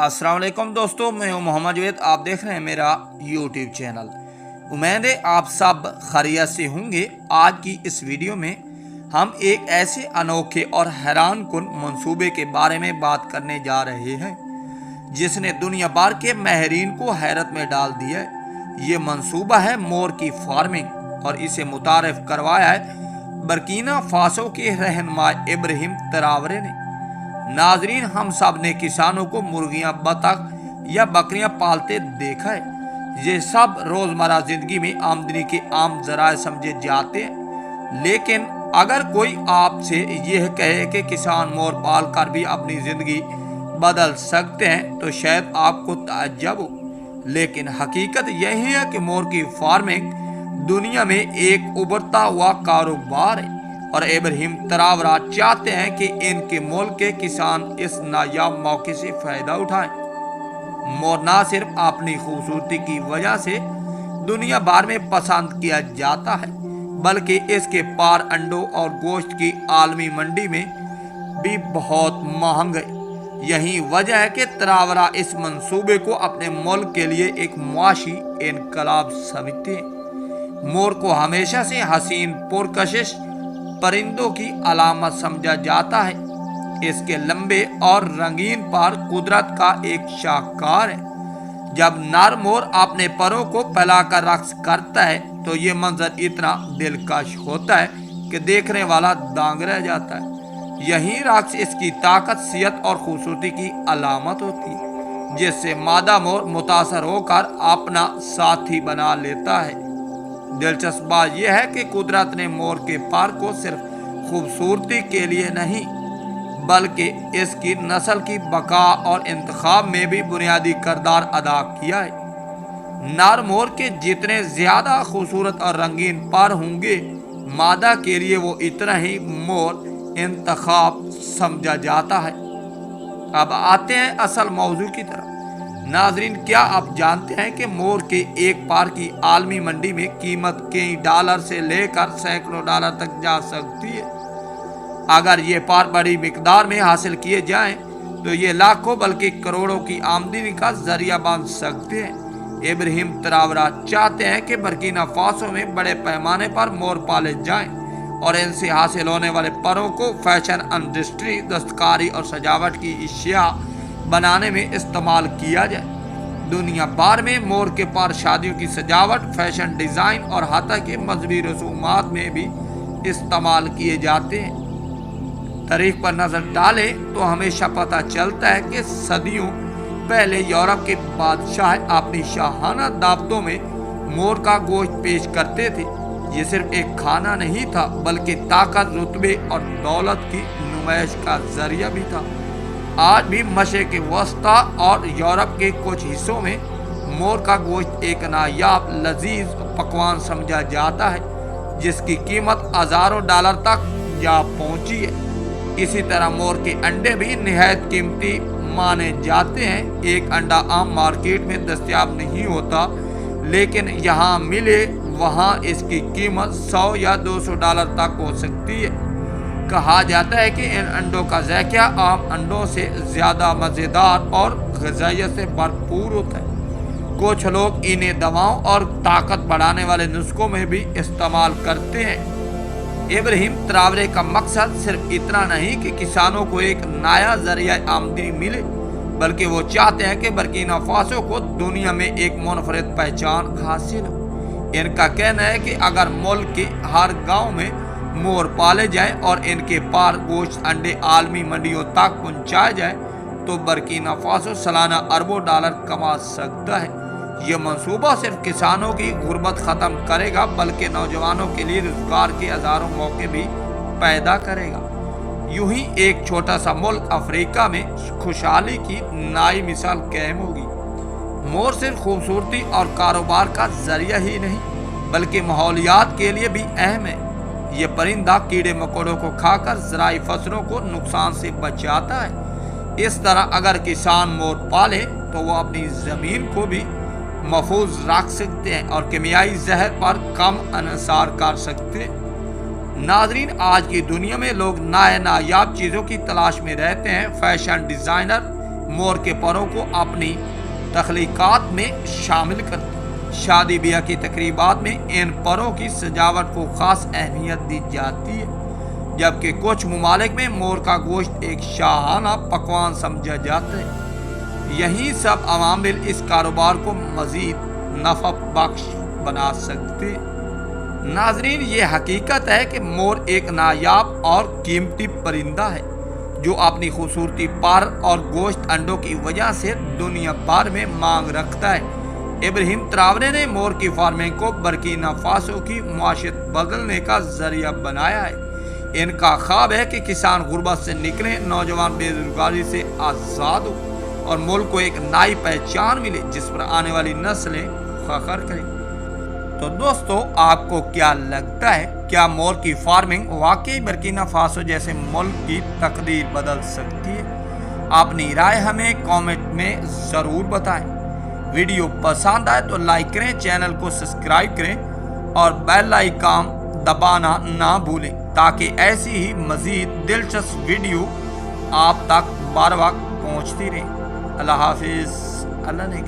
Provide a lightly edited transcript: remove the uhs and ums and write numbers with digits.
अस्सलाम वालेकुम दोस्तों, मैं हूं मोहम्मद जवेद। आप देख रहे हैं मेरा यूट्यूब चैनल। उम्मीद है आप सब खैरियत से होंगे। आज की इस वीडियो में हम एक ऐसे अनोखे और हैरान कुन मंसूबे के बारे में बात करने जा रहे हैं जिसने दुनिया भर के माहिरीन को हैरत में डाल दिया है। ये मंसूबा है मोर की फार्मिंग और इसे मुतारिफ करवाया है बर्किना फासो के रहनुमा इब्राहिम ट्रावरे ने। नाजरीन, हम सब ने किसानों को मुर्गियां, बतख या बकरियां पालते देखा है। ये सब रोजमर्रा जिंदगी में आमदनी के आम जराए समझे जाते हैं, लेकिन अगर कोई आपसे यह कहे कि किसान मोर पाल कर भी अपनी जिंदगी बदल सकते हैं तो शायद आपको ताज्जुब हो, लेकिन हकीकत यही है कि मोर की फार्मिंग दुनिया में एक उभरता हुआ कारोबार है और इब्राहिम ट्रावरे चाहते हैं कि इनके मुल्क के किसान इस नायाब मौके से फायदा उठाएं। मोर न सिर्फ अपनी खूबसूरती की वजह से दुनिया भर में पसंद किया जाता है, बल्कि इसके पार अंडों और गोश्त की आलमी मंडी में भी बहुत महंग है। यही वजह है कि ट्रावरे इस मंसूबे को अपने मुल्क के लिए एक मुआशी इनकलाब समझते हैं। मोर को हमेशा से हसीन पुरकशिश परिंदों की अलामत समझा जाता है। इसके लंबे और रंगीन पर कुदरत का एक शाहकार है। जब नर मोर अपने परों को फैलाकर रक्स करता है तो ये मंजर इतना दिलकश होता है कि देखने वाला दंग रह जाता है। यही रक्स इसकी ताकत, सेहत और खूबसूरती की अलामत होती है, जिससे मादा मोर मुतासर होकर अपना साथी बना लेता है। दिलचस्प बात यह है कि कुदरत ने मोर के पर को सिर्फ खूबसूरती के लिए नहीं, बल्कि इसकी नस्ल की बका और इंतखाब में भी बुनियादी किरदार अदा किया है। नर मोर के जितने ज्यादा खूबसूरत और रंगीन पर होंगे, मादा के लिए वो इतना ही मोर इंतखाब समझा जाता है। अब आते हैं असल मौजू की तरफ। नाजरीन, क्या आप जानते हैं कि मोर के एक पर की आलमी मंडी में कीमत कई डॉलर से लेकर सैकड़ों डॉलर तक जा सकती है। अगर ये पर बड़ी मिकदार में हासिल किए जाएं तो ये लाखों बल्कि करोड़ों की आमदनी का जरिया बन सकते हैं। इब्राहिम ट्रावरे चाहते हैं कि बर्किना फासो में बड़े पैमाने पर मोर पाले जाएं और इनसे हासिल होने वाले परों को फैशन इंडस्ट्री, दस्तकारी और सजावट की अशिया बनाने में इस्तेमाल किया जाए। दुनिया भर में मोर के पर शादियों की सजावट, फैशन डिजाइन और हत्ता के मजहबी रसूमात में भी इस्तेमाल किए जाते हैं। तारीख पर नजर डालें तो हमेशा पता चलता है कि सदियों पहले यूरोप के बादशाह अपनी शाहाना दावतों में मोर का गोश्त पेश करते थे। ये सिर्फ एक खाना नहीं था, बल्कि ताकत, रुतबे और दौलत की नुमाइश का जरिया भी था। आज भी मशरिक़ वस्ता और यूरोप के कुछ हिस्सों में मोर का गोश्त एक नायाब लजीज पकवान समझा जाता है, जिसकी कीमत हजारों डॉलर तक जा पहुंची है। इसी तरह मोर के अंडे भी निहायत कीमती माने जाते हैं। एक अंडा आम मार्केट में दस्तयाब नहीं होता, लेकिन यहाँ मिले वहाँ इसकी कीमत 100 या 200 डॉलर तक हो सकती है। कहा जाता है कि इन अंडों का ज़ायका आम अंडों से ज़्यादा मज़ेदार और ग़िज़ाइयत से भरपूर होता है। कुछ लोग इन्हें दवाओं और ताकत बढ़ाने वाले नुस्खों में भी इस्तेमाल करते हैं। इब्राहिम ट्रावरे का मकसद सिर्फ इतना नहीं कि किसानों को एक नया ज़रिया आमदनी मिले, बल्कि वो चाहते हैं कि बर्किना फासो को दुनिया में एक मुनफरिद पहचान हासिल हो। इनका कहना है कि अगर मुल्क के हर गाँव में मोर पाले जाएं और इनके पार गोश्त, अंडे आलमी मंडियों तक पहुंचाए जाए तो बर्किना फासो सालाना अरबों डॉलर कमा सकता है। यह मंसूबा सिर्फ किसानों की गुर्बत खत्म करेगा, बल्कि नौजवानों के लिए रोजगार के हजारों मौके भी पैदा करेगा। यूं ही एक छोटा सा मुल्क अफ्रीका में खुशहाली की नई मिसाल कायम होगी। मोर सिर्फ खूबसूरती और कारोबार का जरिया ही नहीं, बल्कि माहौलियात के लिए भी अहम है। ये परिंदा कीड़े मकोड़ों को खाकर ज़राई फसलों को नुकसान से बचाता है। इस तरह अगर किसान मोर पाले तो वो अपनी ज़मीन को भी महफूज रख सकते हैं और कीमियाई जहर पर कम अनसार कर सकते हैं। नाजरीन, आज की दुनिया में लोग नए नायाब चीज़ों की तलाश में रहते हैं। फैशन डिज़ाइनर मोर के परों को अपनी तख्लीकात में शामिल करते हैं। शादी ब्याह की तकरीबात में इन परों की सजावट को खास अहमियत दी जाती है, जबकि कुछ ममालिक में मोर का गोश्त एक शाहाना पकवान समझा जाता है। यही सब अवामिल इस कारोबार को मज़ीद नफ़ा बख्श बना सकते हैं। नाजरीन, ये हकीकत है कि मोर एक नायाब और कीमती परिंदा है जो अपनी खूबसूरती पर और गोश्त अंडों की वजह से दुनिया भर में मांग रखता है। इब्राहिम ट्रावरे ने मोर की फार्मिंग को बर्किना फासो की मुआशरत बदलने का जरिया बनाया है। इनका ख्वाब है कि किसान गुर्बत से निकले, नौजवान बेरोजगारी से आज़ाद हो और मुल्क को एक नई पहचान मिले जिस पर आने वाली नस्लें फख्र करें। तो दोस्तों, आपको क्या लगता है, क्या मोर की फार्मिंग वाकई बर्किना फासो जैसे मुल्क की तकदीर बदल सकती है? अपनी राय हमें कमेंट में ज़रूर बताएं। वीडियो पसंद आए तो लाइक करें, चैनल को सब्सक्राइब करें और बेल आइकन दबाना ना भूलें ताकि ऐसी ही मज़ीद दिलचस्प वीडियो आप तक बार वक्त पहुँचती रहे। अल्लाह हाफिज़। अल्लाह ने